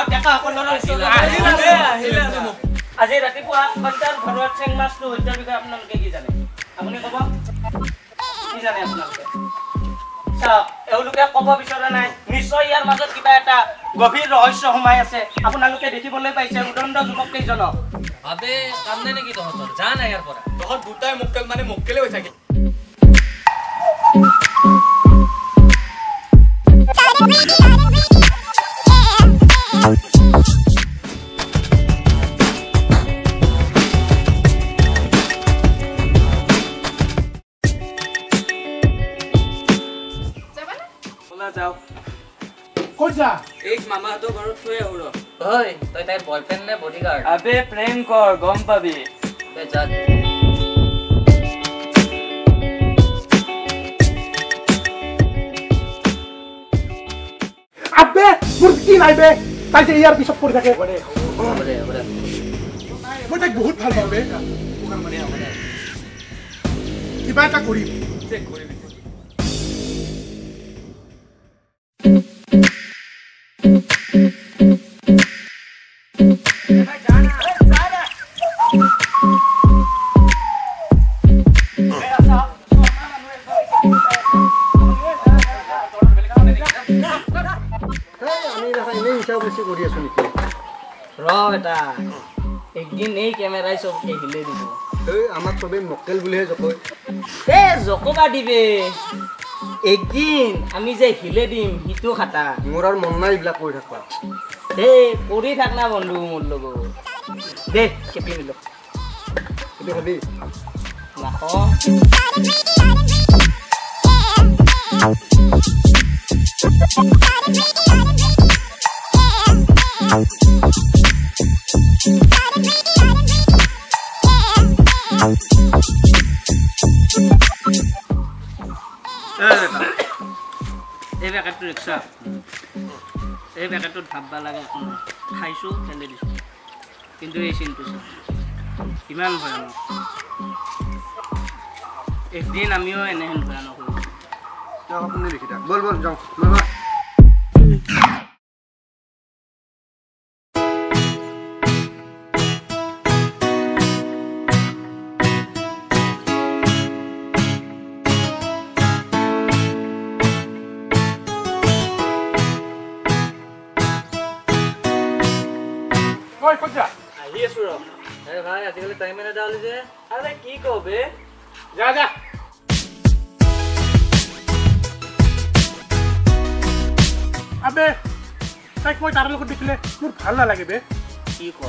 দেখা সকলৰ আজি ৰাতিপুৱা সন্ধ্যাৰ ঘৰত চেং মাছটো হত্যাৰ বিষয়ে আপোনালোকে কি জানে আপুনি ক'ব কি জানে আপোনালোকে চাওক এওঁলোকে ক'ব বিচৰা নাই নিশ্চয় ইয়াৰ মাজত কিবা এটা গভীৰ ৰহস্য সোমাই আছে আপোনালোকে দেখিবলৈ পাইছে উদণ্ড যুৱক কেইজনক আবে কামনে নেকি তহঁতৰ যা নাই ইয়াৰ পৰা তহঁত দুটাই মুক্কেল মানে মুক্কেলে হৈ থাকে যাও কইছা এক মামাটো ঘৰত থৈ আহু ৰ ঐ তই তাইৰ বয়ফ্ৰেণ্ড নে বডিগাৰ্ড আবে প্ৰেম কৰ গম পাবি বে যা আবে মুৰ্তি নাই বে তাই যে ইয়াৰ পিছত পৰি থাকে মই তাইক বহুত ভাল পাওঁ বে কিবা এটা কৰিম বেটা একদিন এই কেমেৰাই চবকে হিলে দিব আমাক চবে মক্কেল বুলিহে জকয় জকবা দিবে একদিন আমি যে হিলে দিম সিটো খাটা মোৰ আৰু মন নাই এইবিলাক কৰি থাকবা কৰি থাক না বন্ধু মোৰ লগত দে কেপি নিল খাবি এই পেকেটটো ৰিক্সা এই পেকেটটোত ভাববা লাগে খাইছোঁ ফেলে দিছোঁ কিন্তু এই চিনটো ইমান ভয়ানক একদিন আমিও এনেহেন ভয়ানক আপুনি লিখি থাক বল বল যাওঁ আহি আছো ৰ ভাই আজিকালি টাইম এটা ডালি যে আৰে কি কবে যা যা আবে তাইক মই তাৰ লগত দেখিলে মোৰ ভাল নালাগে বে কি ক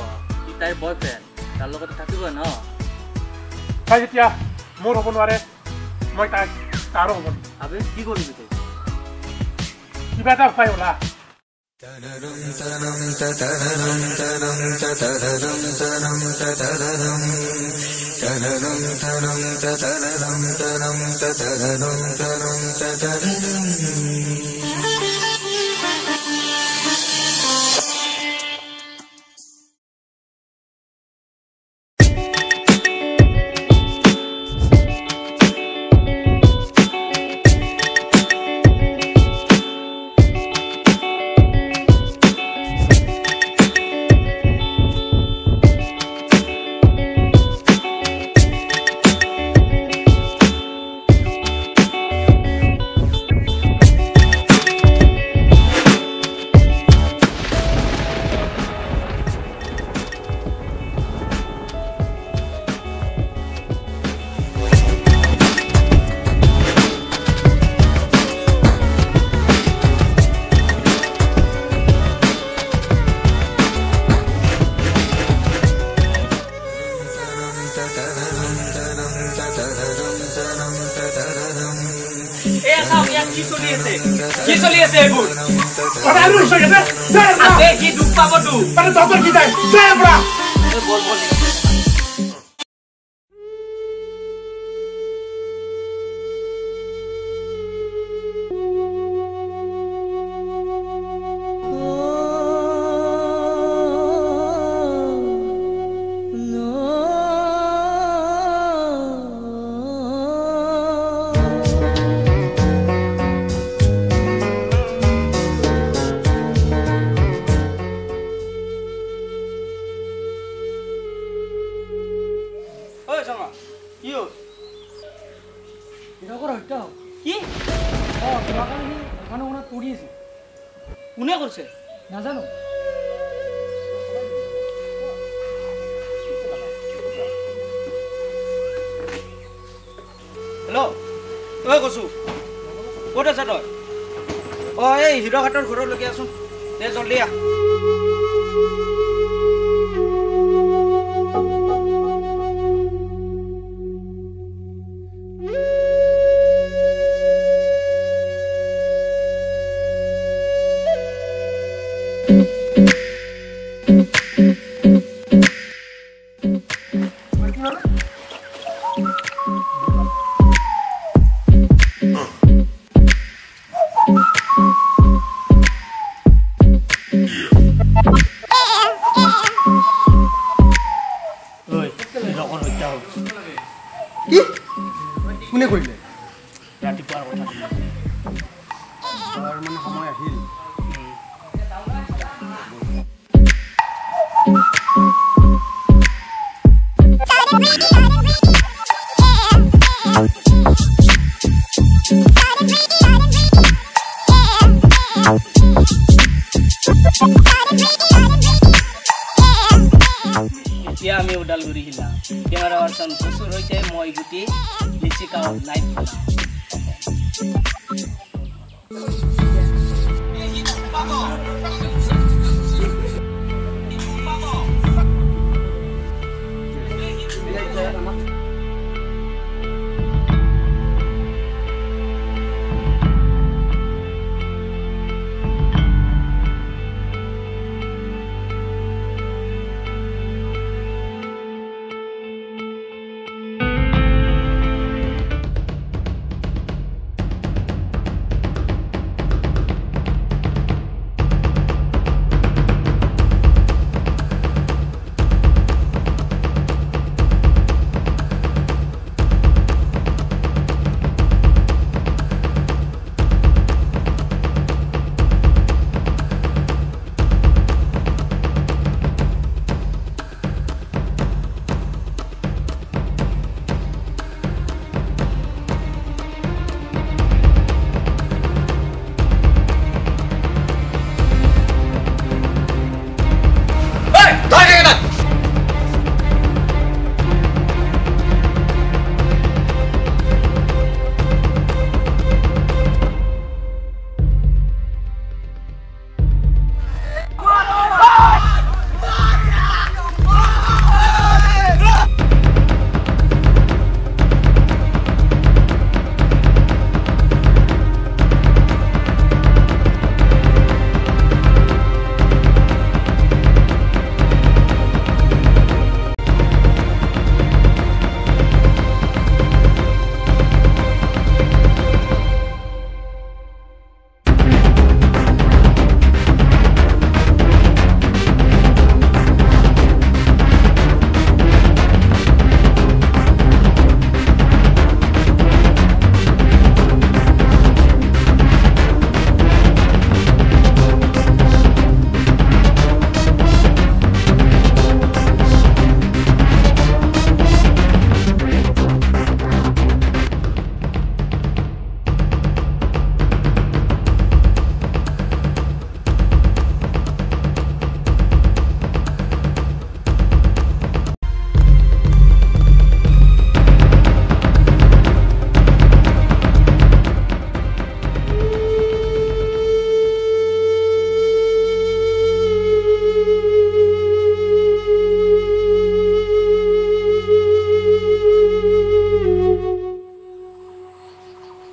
ই তাইৰ বয়ফ্ৰেণ্ড তাৰ লগত থাকিব ন তাই যেতিয়া মোৰ হ'ব নোৱাৰে মই তাইক তাৰো হ'ব আবে কি কৰিবি তই কিবা এটা উপায় ওলা কি চলি আছে এইবোৰ কি দুখ পাব নাজানো হেল্ল' ঐ কৈছো ক'ত আছা তই অঁ এই হিৰঘাটৰ ঘৰলৈকে আছোন দে জল্দি আহ কি কোনে কৰিলে ৰাতিপুৱাৰ কথা তাৰ মানে সময় আহিল এতিয়া আমি ওদালগুৰি হিলা কেমেৰা পাৰ্চন কচুৰ সৈতে মই গুটি লিচিকা নাইট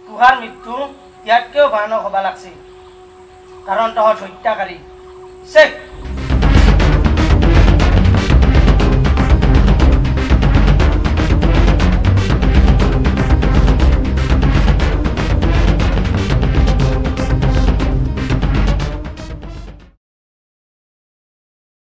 তুহাৰ মৃত্যু ইয়াতকৈও ভয়ানক হ'ব লাগছিল কাৰণ তহঁত হত্যাকাৰী